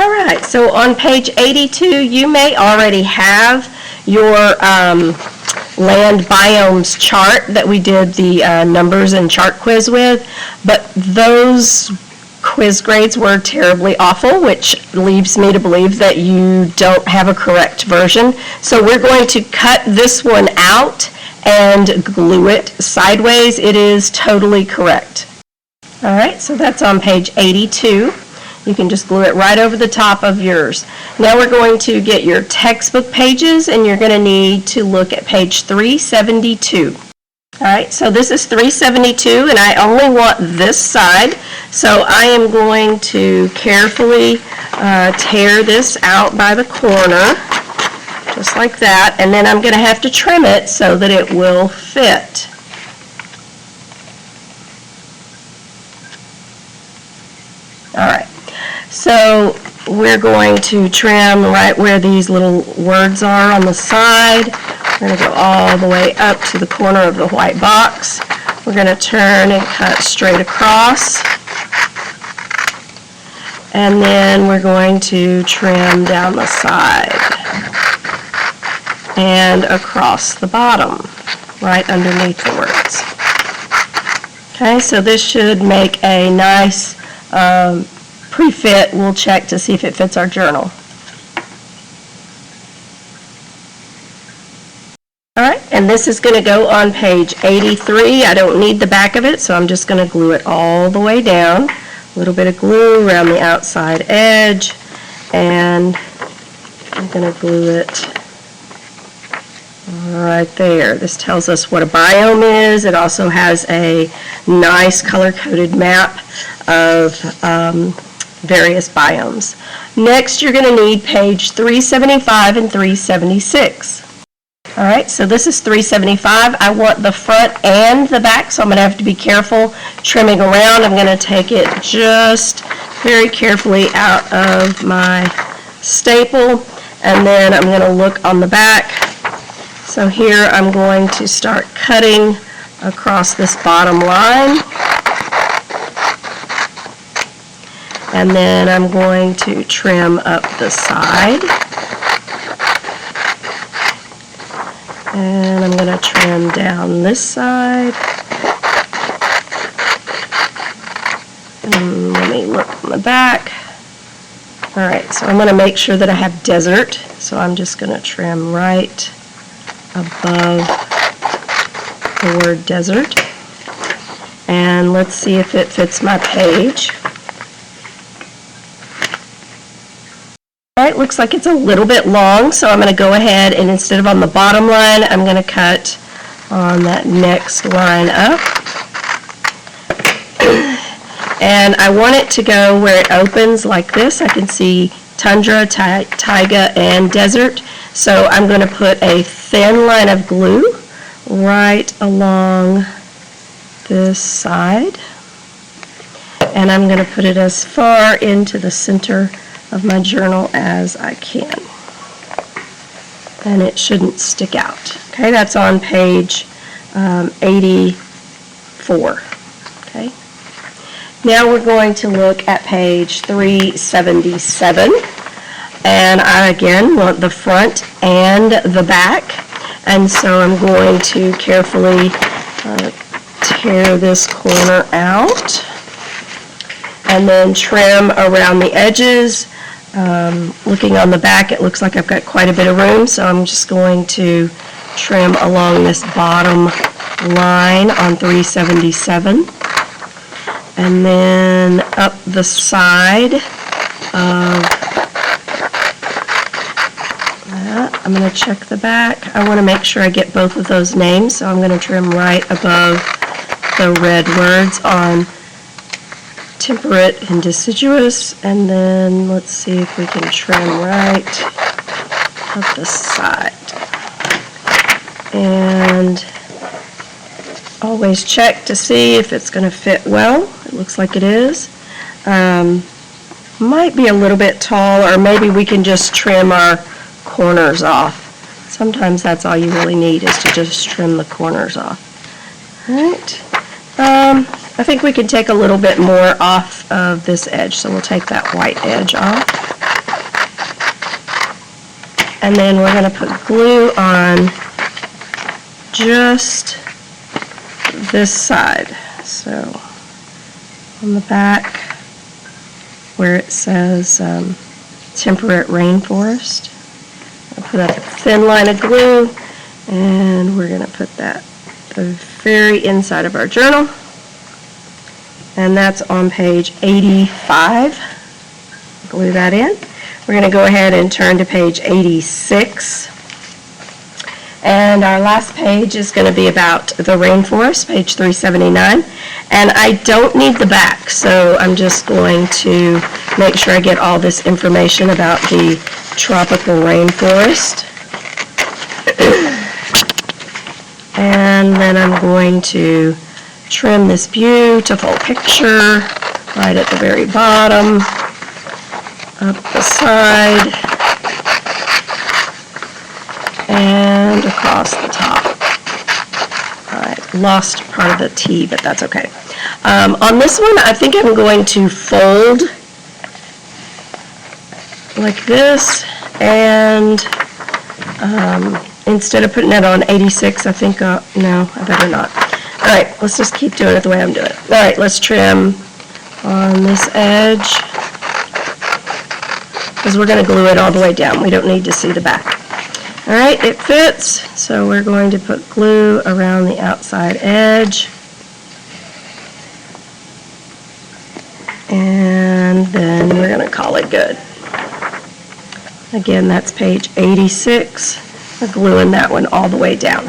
All right, so on page 82, you may already have your land biomes chart that we did the numbers and chart quiz with, but those quiz grades were terribly awful, which leaves me to believe that you don't have a correct version. So we're going to cut this one out and glue it sideways. It is totally correct. All right, so that's on page 82. You can just glue it right over the top of yours. Now we're going to get your textbook pages, and you're going to need to look at page 372. All right, so this is 372, and I only want this side, so I am going to carefully tear this out by the corner, just like that, and then I'm going to have to trim it so that it will fit. All right. So we're going to trim right where these little words are on the side. We're going to go all the way up to the corner of the white box. We're going to turn and cut straight across. And then we're going to trim down the side and across the bottom, right underneath the words. Okay, so this should make a nice pre-fit. We'll check to see if it fits our journal. All right, and this is going to go on page 83. I don't need the back of it, so I'm just going to glue it all the way down. A little bit of glue around the outside edge, and I'm going to glue it right there. This tells us what a biome is. It also has a nice color-coded map of various biomes. Next, you're going to need page 375 and 376. All right, so this is 375. I want the front and the back, so I'm going to have to be careful trimming around. I'm going to take it just very carefully out of my staple, and then I'm going to look on the back. So here I'm going to start cutting across this bottom line. And then I'm going to trim up the side. And I'm going to trim down this side. And let me look on the back. All right, so I'm going to make sure that I have desert. So I'm just going to trim right above the word desert. And let's see if it fits my page. All right, looks like it's a little bit long, so I'm going to go ahead and instead of on the bottom line, I'm going to cut on that next line up. And I want it to go where it opens like this. I can see tundra, taiga, and desert. So I'm going to put a thin line of glue right along this side. And I'm going to put it as far into the center of my journal as I can. And it shouldn't stick out. Okay, that's on page 84. Okay. Now we're going to look at page 377. And I again want the front and the back. And so I'm going to carefully tear this corner out and then trim around the edges. Looking on the back, it looks like I've got quite a bit of room, so I'm just going to trim along this bottom line on 377. And then up the side of that, I'm going to check the back. I want to make sure I get both of those names, so I'm going to trim right above the red words on temperate and deciduous, and then let's see if we can trim right up the side. And always check to see if it's going to fit well. It looks like it is. Might be a little bit tall, or maybe we can just trim our corners off. Sometimes that's all you really need, is to just trim the corners off. All right. I think we can take a little bit more off of this edge, so we'll take that white edge off. and then we're going to put glue on just this side. So on the back where it says temperate rainforest, I'll put up a thin line of glue, and we're going to put that the very inside of our journal, and that's on page 85. Glue that in. We're going to go ahead and turn to page 86. And our last page is going to be about the rainforest, page 379. And I don't need the back, so I'm just going to make sure I get all this information about the tropical rainforest. And then I'm going to trim this beautiful picture right at the very bottom, up the side, and across the top. I lost part of the T, but that's okay. On this one, I think I'm going to fold like this, and instead of putting it on 86, I think, no, I better not. All right, let's just keep doing it the way I'm doing it. All right, let's trim on this edge, because we're going to glue it all the way down. We don't need to see the back. All right, it fits, so we're going to put glue around the outside edge. And then we're going to call it good. Again, that's page 86. We're gluing that one all the way down.